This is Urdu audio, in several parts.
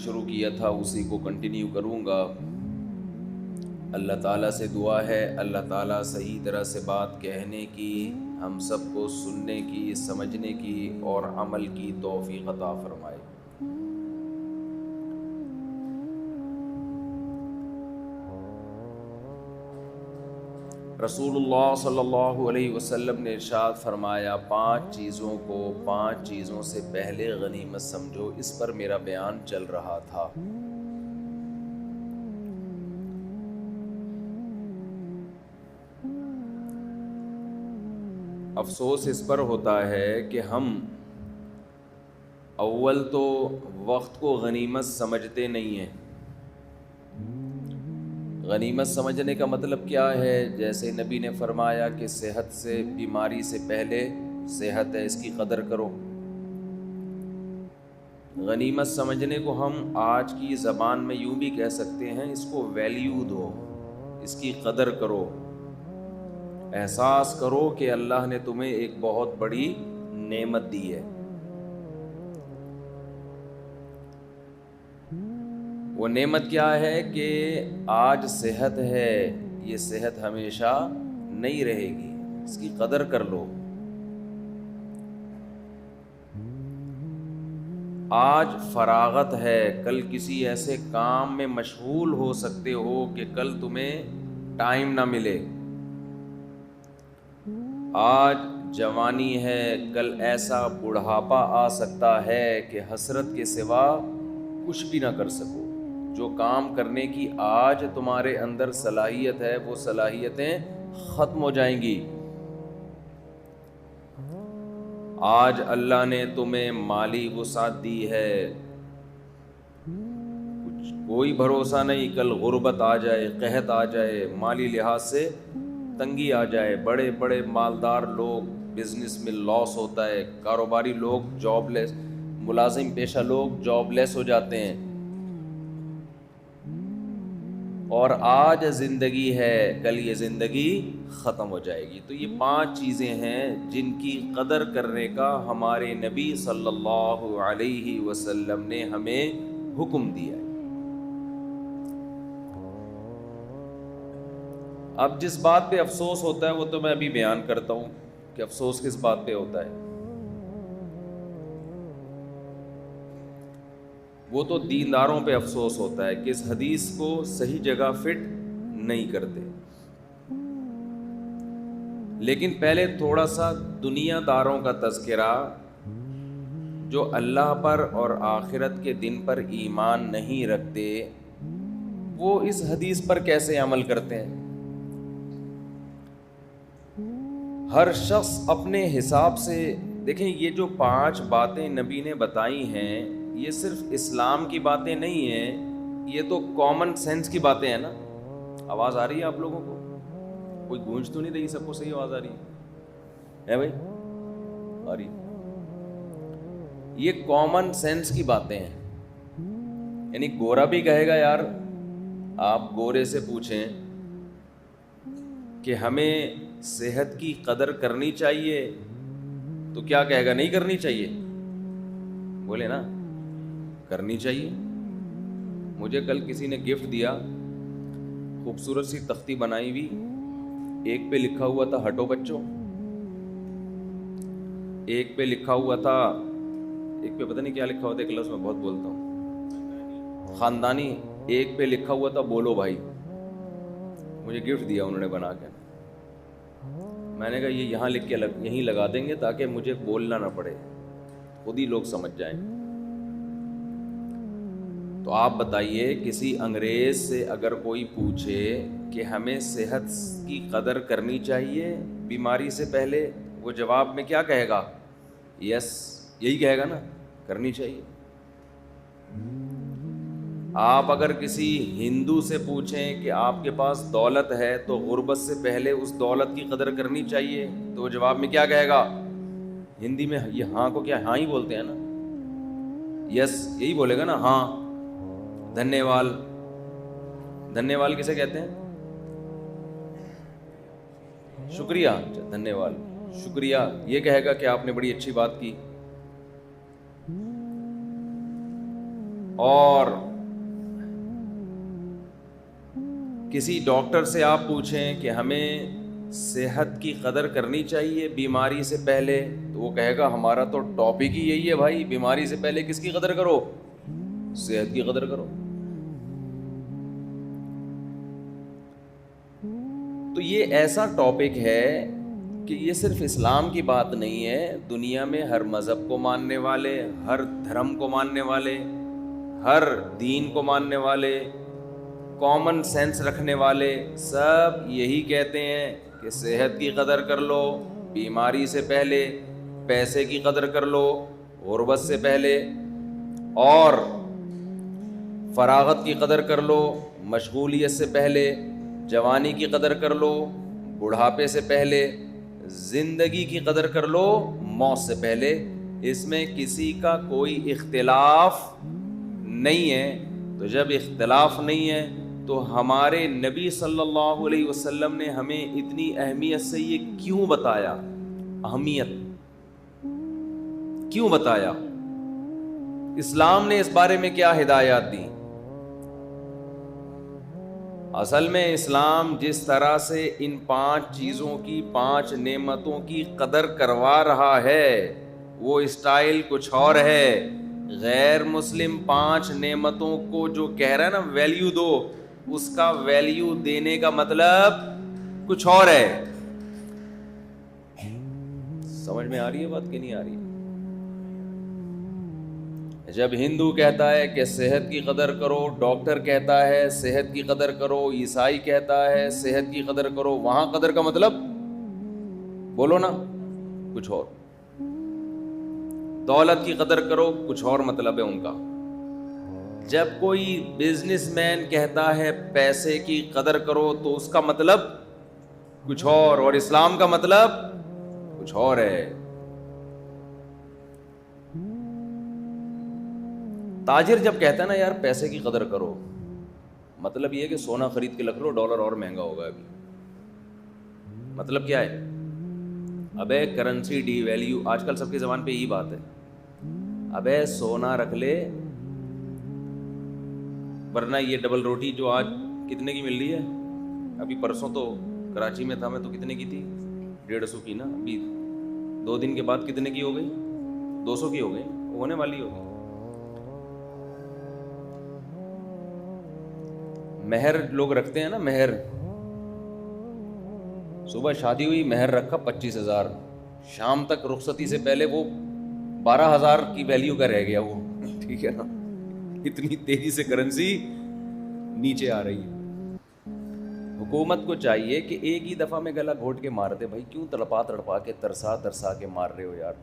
شروع کیا تھا اسی کو کنٹینیو کروں گا۔ اللہ تعالیٰ سے دعا ہے اللہ تعالیٰ صحیح طرح سے بات کہنے کی، ہم سب کو سننے کی، سمجھنے کی اور عمل کی توفیق عطا فرمائے۔ رسول اللہ صلی اللہ علیہ وسلم نے ارشاد فرمایا، 5 چیزوں کو 5 چیزوں سے پہلے غنیمت سمجھو۔ اس پر میرا بیان چل رہا تھا۔ افسوس اس پر ہوتا ہے کہ ہم اول تو وقت کو غنیمت سمجھتے نہیں ہیں۔ غنیمت سمجھنے کا مطلب کیا ہے؟ جیسے نبی نے فرمایا کہ صحت سے، بیماری سے پہلے صحت ہے، اس کی قدر کرو۔ غنیمت سمجھنے کو ہم آج کی زبان میں یوں بھی کہہ سکتے ہیں، اس کو ویلیو دو، اس کی قدر کرو، احساس کرو کہ اللہ نے تمہیں ایک بہت بڑی نعمت دی ہے۔ وہ نعمت کیا ہے کہ آج صحت ہے، یہ صحت ہمیشہ نہیں رہے گی، اس کی قدر کر لو۔ آج فراغت ہے، کل کسی ایسے کام میں مشغول ہو سکتے ہو کہ کل تمہیں ٹائم نہ ملے۔ آج جوانی ہے، کل ایسا بڑھاپا آ سکتا ہے کہ حسرت کے سوا کچھ بھی نہ کر سکو۔ جو کام کرنے کی آج تمہارے اندر صلاحیت ہے، وہ صلاحیتیں ختم ہو جائیں گی۔ آج اللہ نے تمہیں مالی وسعت دی ہے، کوئی بھروسہ نہیں، کل غربت آ جائے، قحط آ جائے، مالی لحاظ سے تنگی آ جائے۔ بڑے بڑے مالدار لوگ بزنس میں لاس ہوتا ہے، کاروباری لوگ جاب لیس، ملازم پیشہ لوگ جاب لیس ہو جاتے ہیں۔ اور آج زندگی ہے، کل یہ زندگی ختم ہو جائے گی۔ تو یہ 5 چیزیں ہیں جن کی قدر کرنے کا ہمارے نبی صلی اللہ علیہ وسلم نے ہمیں حکم دیا ہے۔ اب جس بات پہ افسوس ہوتا ہے وہ تو میں ابھی بیان کرتا ہوں کہ افسوس کس بات پہ ہوتا ہے۔ وہ تو دینداروں پہ افسوس ہوتا ہے کہ اس حدیث کو صحیح جگہ فٹ نہیں کرتے۔ لیکن پہلے تھوڑا سا دنیا داروں کا تذکرہ، جو اللہ پر اور آخرت کے دن پر ایمان نہیں رکھتے، وہ اس حدیث پر کیسے عمل کرتے ہیں۔ ہر شخص اپنے حساب سے دیکھیں، یہ جو 5 باتیں نبی نے بتائی ہیں، یہ صرف اسلام کی باتیں نہیں ہیں، یہ تو کامن سینس کی باتیں ہیں نا۔ آواز آ رہی ہے آپ لوگوں کو؟ کوئی گونج تو نہیں رہی؟ سب کو صحیح آواز آ رہی ہے بھائی؟ آ رہی؟ یہ کامن سینس کی باتیں ہیں، یعنی گورا بھی کہے گا، یار آپ گورے سے پوچھیں کہ ہمیں صحت کی قدر کرنی چاہیے تو کیا کہے گا؟ نہیں کرنی چاہیے؟ بولے نا، کرنی چاہیے۔ مجھے کل کسی نے گفٹ دیا، خوبصورت سی تختی بنائی ہوئی، ایک پہ لکھا ہوا تھا ہٹو بچوں، ایک پہ لکھا ہوا تھا، ایک پہ پتہ نہیں کیا لکھا ہوا تھا، ایک لفظ میں بہت بولتا ہوں، خاندانی، ایک پہ لکھا ہوا تھا بولو بھائی۔ مجھے گفٹ دیا انہوں نے بنا کے، میں نے کہا یہ یہاں لکھ کے یہیں لگا دیں گے تاکہ مجھے بولنا نہ پڑے، خود ہی لوگ سمجھ جائیں۔ تو آپ بتائیے، کسی انگریز سے اگر کوئی پوچھے کہ ہمیں صحت کی قدر کرنی چاہیے بیماری سے پہلے، وہ جواب میں کیا کہے گا؟ یس، یہی کہے گا نا، کرنی چاہیے۔ آپ اگر کسی ہندو سے پوچھیں کہ آپ کے پاس دولت ہے تو غربت سے پہلے اس دولت کی قدر کرنی چاہیے، تو وہ جواب میں کیا کہے گا؟ ہندی میں یہ ہاں کو کیا ہاں ہی بولتے ہیں نا، یس یہی بولے گا نا، ہاں۔ دھنیہ واد، دھنیہ واد کسے کہتے ہیں؟ شکریہ، دھنیہ واد، شکریہ، یہ کہے گا کہ آپ نے بڑی اچھی بات کی۔ اور کسی ڈاکٹر سے آپ پوچھیں کہ ہمیں صحت کی قدر کرنی چاہیے بیماری سے پہلے، تو وہ کہے گا ہمارا تو ٹاپک ہی یہی ہے بھائی، بیماری سے پہلے کس کی قدر کرو؟ صحت کی قدر کرو۔ تو یہ ایسا ٹاپک ہے کہ یہ صرف اسلام کی بات نہیں ہے، دنیا میں ہر مذہب کو ماننے والے، ہر دھرم کو ماننے والے، ہر دین کو ماننے والے، کامن سینس رکھنے والے سب یہی کہتے ہیں کہ صحت کی قدر کر لو بیماری سے پہلے، پیسے کی قدر کر لو غربت سے پہلے، اور فراغت کی قدر کر لو مشغولیت سے پہلے، جوانی کی قدر کر لو بڑھاپے سے پہلے، زندگی کی قدر کر لو موت سے پہلے۔ اس میں کسی کا کوئی اختلاف نہیں ہے۔ تو جب اختلاف نہیں ہے تو ہمارے نبی صلی اللہ علیہ وسلم نے ہمیں اتنی اہمیت سے یہ کیوں بتایا؟ اہمیت کیوں بتایا؟ اسلام نے اس بارے میں کیا ہدایات دی؟ اصل میں اسلام جس طرح سے ان 5 چیزوں کی، 5 نعمتوں کی قدر کروا رہا ہے وہ اسٹائل کچھ اور ہے۔ غیر مسلم 5 نعمتوں کو جو کہہ رہا ہے نا ویلیو دو، اس کا ویلیو دینے کا مطلب کچھ اور ہے۔ سمجھ میں آ رہی ہے بات کہ نہیں آ رہی؟ جب ہندو کہتا ہے کہ صحت کی قدر کرو، ڈاکٹر کہتا ہے صحت کی قدر کرو، عیسائی کہتا ہے صحت کی قدر کرو، وہاں قدر کا مطلب بولو نا کچھ اور۔ دولت کی قدر کرو کچھ اور مطلب ہے ان کا۔ جب کوئی بزنس مین کہتا ہے پیسے کی قدر کرو تو اس کا مطلب کچھ اور اسلام کا مطلب کچھ اور ہے۔ تاجر جب کہتا ہے نا یار پیسے کی قدر کرو، مطلب یہ ہے کہ سونا خرید کے رکھ لو، ڈالر اور مہنگا ہوگا ابھی۔ مطلب کیا ہے؟ ابے کرنسی ڈی ویلیو، آج کل سب کی زبان پہ یہی بات ہے، ابے سونا رکھ لے ورنہ یہ ڈبل روٹی جو آج کتنے کی مل رہی ہے، ابھی پرسوں تو کراچی میں تھا میں، تو کتنے کی تھی؟ 150 کی نا، ابھی 2 دن کے بعد کتنے کی ہو گئی؟ 200 کی ہو گئی، ہونے والی ہوگی۔ مہر لوگ رکھتے ہیں نا، مہر، صبح شادی ہوئی مہر رکھا 25,000، شام تک رخصتی سے پہلے وہ 12,000 کی ویلیو کا رہ گیا وہ، ٹھیک ہے نا؟ اتنی تیزی سے کرنسی نیچے آ رہی ہے۔ حکومت کو چاہیے کہ ایک ہی دفعہ میں گلا گھونٹ کے مار دے، بھائی کیوں تڑپا کے ترسا کے مار رہے ہو یار؟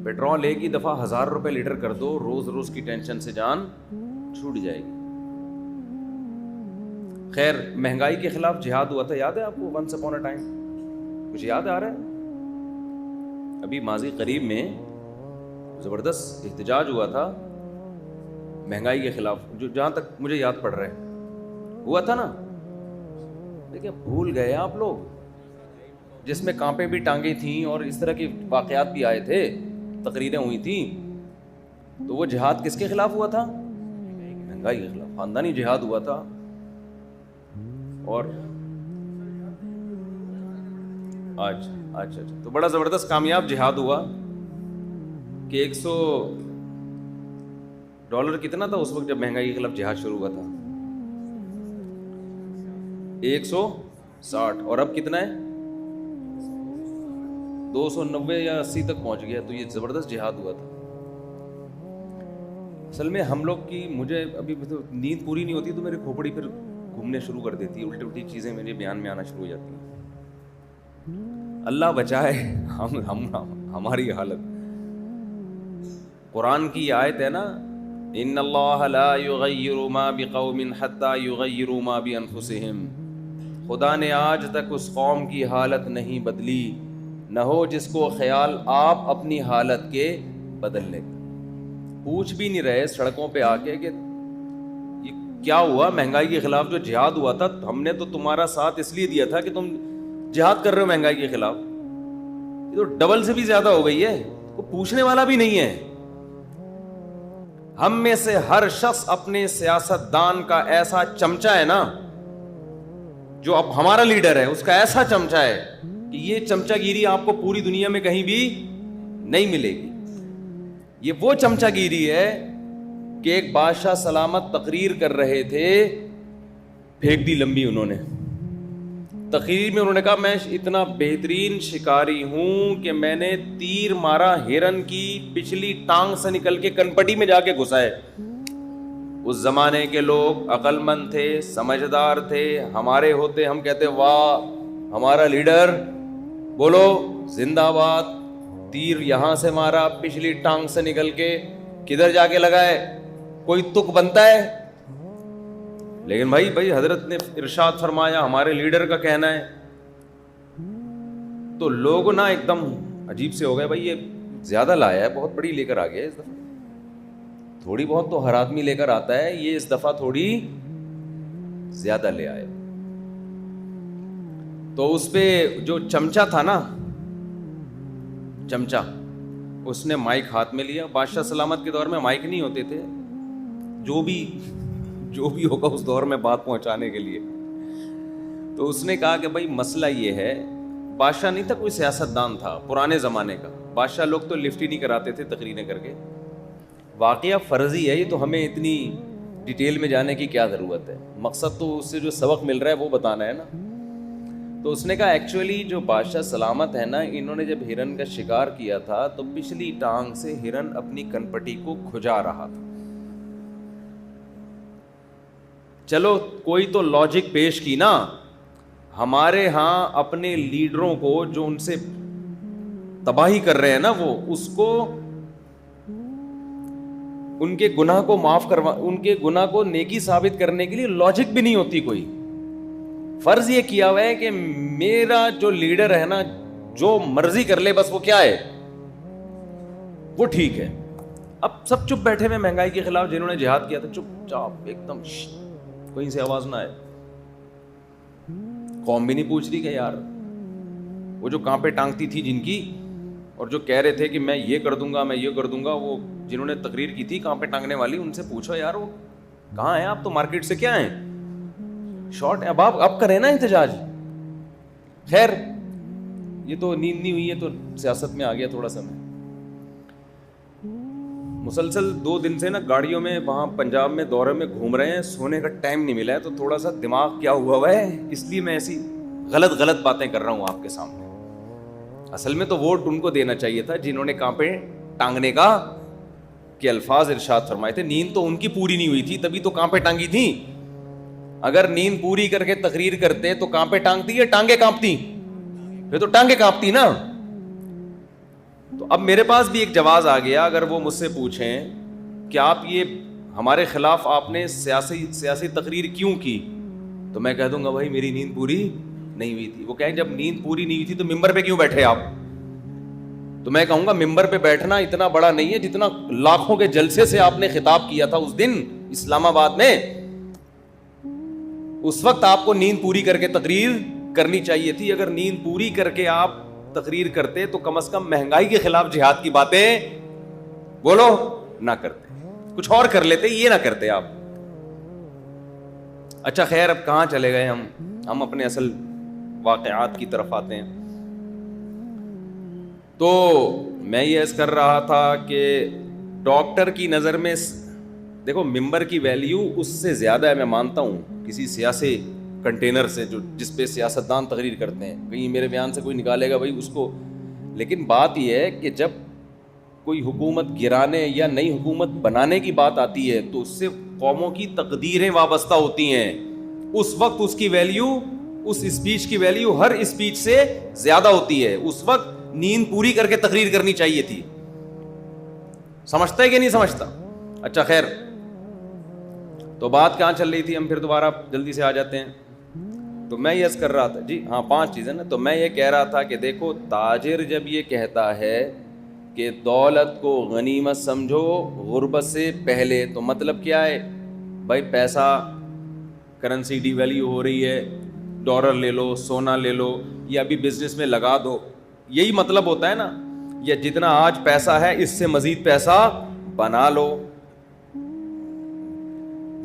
پیٹرول ایک ہی دفعہ 1,000 روپے لیٹر کر دو، روز روز کی ٹینشن سے جان چھوٹ جائے گی۔ خیر، مہنگائی کے خلاف جہاد ہوا تھا، یاد ہے آپ کو؟ ونس اپون اے ٹائم، کچھ یاد آ رہا ہے؟ ابھی ماضی قریب میں زبردست احتجاج ہوا تھا مہنگائی کے خلاف، جو جہاں تک مجھے یاد پڑ رہا ہے ہوا تھا نا۔ لیکن بھول گئے آپ لوگ، جس میں کانپیں بھی ٹانگیں تھیں اور اس طرح کے واقعات بھی آئے تھے، تقریریں ہوئی تھیں، تو وہ جہاد کس کے خلاف ہوا تھا؟ مہنگائی کے خلاف، خاندانی جہاد ہوا تھا۔ اور اچھا تو بڑا زبردست کامیاب جہاد ہوا کہ $100 کتنا تھا اس وقت جب مہنگائی کے خلاف جہاد شروع ہوا تھا؟ 160، اور اب کتنا ہے؟ 290 یا 80 تک پہنچ گیا۔ تو یہ زبردست جہاد ہوا تھا۔ اصل میں ہم لوگ کی، مجھے ابھی نیند پوری نہیں ہوتی تو میرے کھوپڑی پھر گھومنے شروع کر دیتی ہے، الٹی چیزیں میرے بیان میں آنا شروع ہو جاتی ہیں۔ اللہ بچائے ہماری حالت۔ قرآن کی آیت ہے نا، ان اللہ لا یغیر ما بقوم حتی یغیروا ما بانفسہم، خدا نے آج تک اس قوم کی حالت نہیں بدلی، نہ ہو جس کو خیال آپ اپنی حالت کے بدلنے کا۔ پوچھ بھی نہیں رہے سڑکوں پہ آ کے کہ یہ کیا ہوا؟ مہنگائی کے خلاف جو جہاد ہوا تھا، ہم نے تو تمہارا ساتھ اس لیے دیا تھا کہ تم جہاد کر رہے ہو مہنگائی کے خلاف، یہ تو ڈبل سے بھی زیادہ ہو گئی ہے، کوئی پوچھنے والا بھی نہیں ہے۔ ہم میں سے ہر شخص اپنے سیاست دان کا ایسا چمچہ ہے نا، جو اب ہمارا لیڈر ہے اس کا ایسا چمچہ ہے کہ یہ چمچہ گیری آپ کو پوری دنیا میں کہیں بھی نہیں ملے گی. یہ وہ چمچہ گیری ہے کہ ایک بادشاہ سلامت تقریر کر رہے تھے، پھینک دی لمبی انہوں نے. تقریر میں انہوں نے کہا میں اتنا بہترین شکاری ہوں کہ میں نے تیر مارا ہرن کی پچھلی ٹانگ سے نکل کے کنپٹی میں جا کے گھسا ہے. اس زمانے کے لوگ عقل مند تھے، سمجھدار تھے. ہمارے ہوتے ہم کہتے واہ ہمارا لیڈر، بولو زندہ باد. تیر یہاں سے مارا پچھلی ٹانگ سے نکل کے کدھر جا کے لگا ہے، کوئی تک بنتا ہے. لیکن بھائی حضرت نے ارشاد فرمایا، ہمارے لیڈر کا کہنا ہے. تو لوگ نا ایک دم عجیب سے ہو گئے، بھائی یہ زیادہ لایا ہے، بہت بڑی لے کر آ گیا اس دفعہ. تھوڑی بہت تو ہر آدمی لے کر آتا ہے، یہ اس دفعہ تھوڑی زیادہ لے آئے. تو اس پہ جو چمچہ تھا نا، چمچہ، اس نے مائک ہاتھ میں لیا. بادشاہ سلامت کے دور میں مائک نہیں ہوتے تھے، جو بھی ہوگا اس دور میں بات پہنچانے کے لیے. تو اس نے کہا کہ بھائی مسئلہ یہ ہے، بادشاہ نہیں تھا، کوئی سیاست دان تھا پرانے زمانے کا. بادشاہ لوگ تو لفٹ ہی نہیں کراتے تھے تقریریں کر کے. واقعہ فرضی ہے یہ، تو ہمیں اتنی ڈیٹیل میں جانے کی کیا ضرورت ہے، مقصد تو اس سے جو سبق مل رہا ہے وہ بتانا ہے نا. تو اس نے کہا ایکچولی جو بادشاہ سلامت ہے نا، انہوں نے جب ہرن کا شکار کیا تھا تو پچھلی ٹانگ سے ہرن اپنی کنپٹی کو کھجا رہا تھا. چلو کوئی تو لاجک پیش کی نا. ہمارے ہاں اپنے لیڈروں کو جو ان سے تباہی کر رہے ہیں نا، وہ اس کو ان کے گناہ کو معاف کروا، ان کے گناہ کو نیکی ثابت کرنے کے لیے لاجک بھی نہیں ہوتی کوئی. فرض یہ کیا ہوا ہے کہ میرا جو لیڈر ہے نا جو مرضی کر لے، بس وہ کیا ہے، وہ ٹھیک ہے. اب سب چپ بیٹھے ہوئے مہنگائی کے خلاف، جنہوں نے جہاد کیا تھا چپ چاپ ایک دم، کہیں سے آواز نہ آئے. قوم بھی نہیں پوچھ رہی کہ یار وہ جو کانپے ٹانگتی تھی جن کی، اور جو کہہ رہے تھے کہ میں یہ کر دوں گا میں یہ کر دوں گا، وہ جنہوں نے تقریر کی تھی کانپے ٹانگنے والی، ان سے پوچھو یار وہ کہاں ہیں آپ، تو مارکیٹ سے کیا ہیں شارٹ. اب کریں نا احتجاج. خیر یہ تو نیند نہیں ہوئی ہے تو سیاست میں آ گیا تھوڑا سا. میں مسلسل 2 دن سے نا گاڑیوں میں وہاں پنجاب میں دورے میں گھوم رہے ہیں، سونے کا ٹائم نہیں ملا ہے، تو تھوڑا سا دماغ کیا ہوا ہے، اس لیے میں ایسی غلط باتیں کر رہا ہوں آپ کے سامنے. اصل میں تو ووٹ ان کو دینا چاہیے تھا جنہوں نے کانپے ٹانگنے کا کے الفاظ ارشاد فرمائے تھے. نیند تو ان کی پوری نہیں ہوئی تھی، تبھی تو کانپے ٹانگی تھی. اگر نیند پوری کر کے تقریر کرتے تو کانپے ٹانگتی یا ٹانگیں کانپتی؟ پھر تو ٹانگیں کانپتی نا. تو اب میرے پاس بھی ایک جواز آ گیا. اگر وہ مجھ سے پوچھیں کہ آپ یہ ہمارے خلاف آپ نے سیاسی تقریر کیوں کی، تو میں کہہ دوں گا بھائی میری نیند پوری نہیں ہوئی تھی. وہ کہیں جب نیند پوری نہیں ہوئی تھی تو ممبر پہ کیوں بیٹھے آپ؟ تو میں کہوں گا ممبر پہ بیٹھنا اتنا بڑا نہیں ہے جتنا لاکھوں کے جلسے سے آپ نے خطاب کیا تھا اس دن اسلام آباد میں. اس وقت آپ کو نیند پوری کر کے تقریر کرنی چاہیے تھی. اگر نیند پوری کر کے آپ تقریر کرتے تو کم از کم مہنگائی کے خلاف جہاد کی باتیں بولو نہ کرتے، کچھ اور کر لیتے، یہ نہ کرتے آپ. اچھا خیر اب کہاں چلے گئے ہم اپنے اصل واقعات کی طرف آتے ہیں. تو میں یہ عرض کر رہا تھا کہ ڈاکٹر کی نظر میں دیکھو ممبر کی ویلیو اس سے زیادہ ہے، میں مانتا ہوں، کسی سیاسی کنٹینر سے جس پہ سیاستدان تقریر کرتے ہیں. کہیں میرے بیان سے کوئی نکالے گا بھائی اس کو. لیکن بات یہ ہے کہ جب کوئی حکومت گرانے یا نئی حکومت بنانے کی بات آتی ہے تو اس سے قوموں کی تقدیریں وابستہ ہوتی ہیں. اس وقت اس کی ویلیو، اس اسپیچ کی ویلیو ہر اسپیچ سے زیادہ ہوتی ہے. اس وقت نیند پوری کر کے تقریر کرنی چاہیے تھی. سمجھتا ہے کہ نہیں سمجھتا؟ اچھا خیر تو بات کہاں چل رہی تھی، ہم پھر دوبارہ جلدی سے آ جاتے ہیں. تو میں یہ عرض کر رہا تھا جی ہاں 5 چیزیں نا. تو میں یہ کہہ رہا تھا کہ دیکھو تاجر جب یہ کہتا ہے کہ دولت کو غنیمت سمجھو غربت سے پہلے، تو مطلب کیا ہے بھائی؟ پیسہ کرنسی ڈی ویلیو ہو رہی ہے، ڈالر لے لو، سونا لے لو، یا ابھی بزنس میں لگا دو، یہی مطلب ہوتا ہے نا. یا جتنا آج پیسہ ہے اس سے مزید پیسہ بنا لو.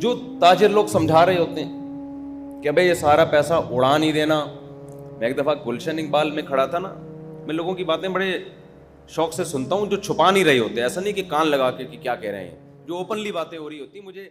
جو تاجر لوگ سمجھا رہے ہوتے ہیں کہ بھائی یہ سارا پیسہ اڑا نہیں دینا. میں ایک دفعہ گلشن اقبال میں کھڑا تھا نا, میں لوگوں کی باتیں بڑے شوق سے سنتا ہوں جو چھپا نہیں رہے ہوتے, ایسا نہیں کہ کان لگا کے کہ کیا کہہ رہے ہیں, جو اوپنلی باتیں ہو رہی ہوتی, مجھے